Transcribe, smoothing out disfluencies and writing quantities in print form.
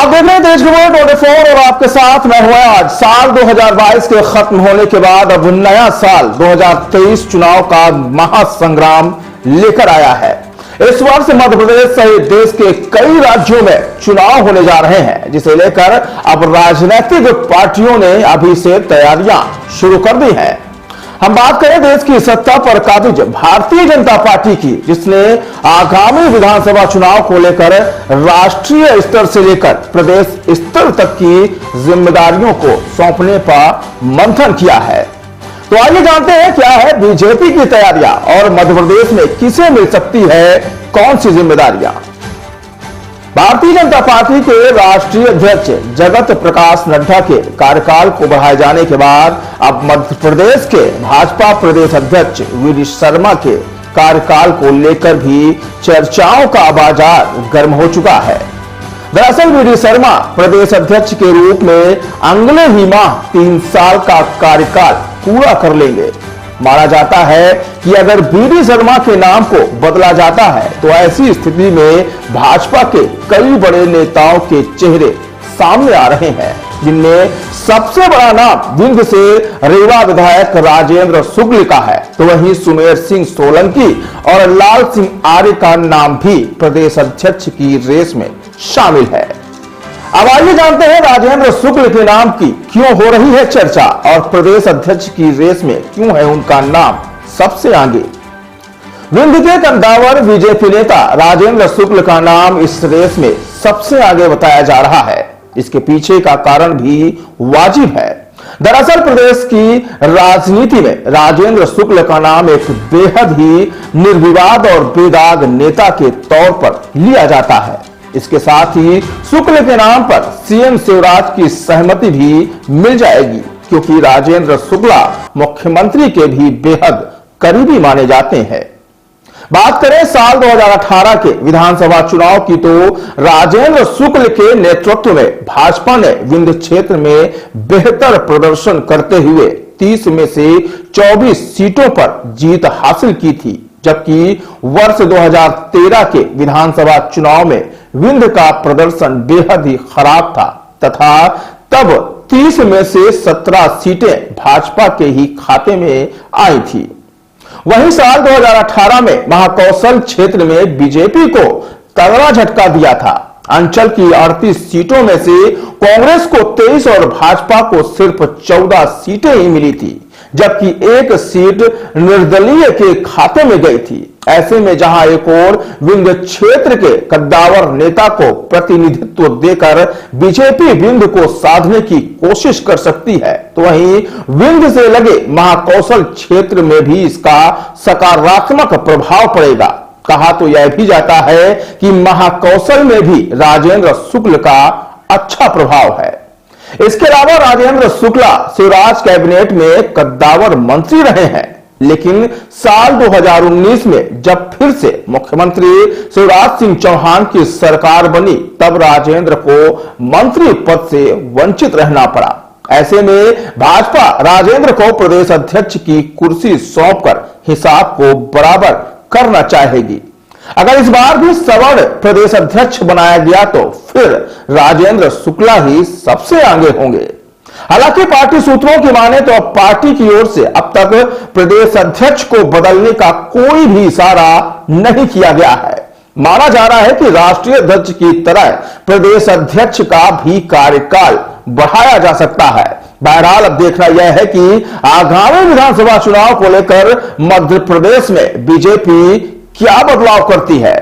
आप देख रहे हैं देश खबर 24 और आपके साथ मैं हुआ आज। साल 2022 के खत्म होने के बाद अब नया साल 2023 चुनाव का महासंग्राम लेकर आया है। इस वर्ष मध्य प्रदेश सहित देश के कई राज्यों में चुनाव होने जा रहे हैं, जिसे लेकर अब राजनीतिक पार्टियों ने अभी से तैयारियां शुरू कर दी हैं। हम बात करें देश की सत्ता पर काबिज भारतीय जनता पार्टी की, जिसने आगामी विधानसभा चुनाव को लेकर राष्ट्रीय स्तर से लेकर प्रदेश स्तर तक की जिम्मेदारियों को सौंपने पर मंथन किया है। तो आइए जानते हैं क्या है बीजेपी की तैयारियां और मध्य प्रदेश में किसे मिल सकती है कौन सी जिम्मेदारियां। भारतीय जनता पार्टी के राष्ट्रीय अध्यक्ष जगत प्रकाश नड्डा के कार्यकाल को बढ़ाए जाने के बाद अब मध्य प्रदेश के भाजपा प्रदेश अध्यक्ष वी.डी. शर्मा के कार्यकाल को लेकर भी चर्चाओं का बाजार गर्म हो चुका है। दरअसल वी.डी. शर्मा प्रदेश अध्यक्ष के रूप में अगले ही माह 3 साल का कार्यकाल पूरा कर लेंगे। माना जाता है कि अगर वी.डी. शर्मा के नाम को बदला जाता है तो ऐसी स्थिति में भाजपा के कई बड़े नेताओं के चेहरे सामने आ रहे हैं, जिनमें सबसे बड़ा नाम विंध्य से रीवा विधायक राजेंद्र शुक्ल का है। तो वहीं सुमेर सिंह सोलंकी और लाल सिंह आर्य का नाम भी प्रदेश अध्यक्ष की रेस में शामिल है। अब आइए जानते हैं राजेंद्र शुक्ल के नाम की क्यों हो रही है चर्चा और प्रदेश अध्यक्ष की रेस में क्यों है उनका नाम सबसे आगे। विंध्य के कद्दावर बीजेपी नेता राजेंद्र शुक्ल का नाम इस रेस में सबसे आगे बताया जा रहा है। इसके पीछे का कारण भी वाजिब है। दरअसल प्रदेश की राजनीति में राजेंद्र शुक्ल का नाम एक बेहद ही निर्विवाद और बेदाग नेता के तौर पर लिया जाता है। इसके साथ ही शुक्ल के नाम पर सीएम शिवराज की सहमति भी मिल जाएगी, क्योंकि राजेंद्र शुक्ला मुख्यमंत्री के भी बेहद करीबी माने जाते हैं। बात करें साल 2018 के विधानसभा चुनाव की, तो राजेंद्र शुक्ल के नेतृत्व में भाजपा ने विंध्य क्षेत्र में बेहतर प्रदर्शन करते हुए 30 में से 24 सीटों पर जीत हासिल की थी, जबकि वर्ष 2013 के विधानसभा चुनाव में विंध्य का प्रदर्शन बेहद ही खराब था तथा तब 30 में से 17 सीटें भाजपा के ही खाते में आई थी। वहीं साल 2018 में महाकौशल क्षेत्र में बीजेपी को तगड़ा झटका दिया था। अंचल की 38 सीटों में से कांग्रेस को 23 और भाजपा को सिर्फ 14 सीटें ही मिली थी, जबकि एक सीट निर्दलीय के खाते में गई थी। ऐसे में जहां एक और विंध्य क्षेत्र के कद्दावर नेता को प्रतिनिधित्व देकर बीजेपी विंध्य को साधने की कोशिश कर सकती है, तो वहीं विंध्य से लगे महाकौशल क्षेत्र में भी इसका सकारात्मक प्रभाव पड़ेगा। कहा तो यह भी जाता है कि महाकौशल में भी राजेंद्र शुक्ल का अच्छा प्रभाव है। इसके अलावा राजेंद्र शुक्ला शिवराज कैबिनेट में कद्दावर मंत्री रहे हैं, लेकिन साल 2019 में जब फिर से मुख्यमंत्री शिवराज सिंह चौहान की सरकार बनी, तब राजेंद्र को मंत्री पद से वंचित रहना पड़ा। ऐसे में भाजपा राजेंद्र को प्रदेश अध्यक्ष की कुर्सी सौंपकर हिसाब को बराबर करना चाहेगी। अगर इस बार भी सवर्ण प्रदेश अध्यक्ष बनाया गया तो फिर राजेंद्र शुक्ला ही सबसे आगे होंगे। हालांकि पार्टी सूत्रों की माने तो अब पार्टी की ओर से अब तक प्रदेश अध्यक्ष को बदलने का कोई भी इशारा नहीं किया गया है। माना जा रहा है कि राष्ट्रीय अध्यक्ष की तरह प्रदेश अध्यक्ष का भी कार्यकाल बढ़ाया जा सकता है। बहरहाल अब देखना यह है कि आगामी विधानसभा चुनाव को लेकर मध्य प्रदेश में बीजेपी क्या बदलाव करती है।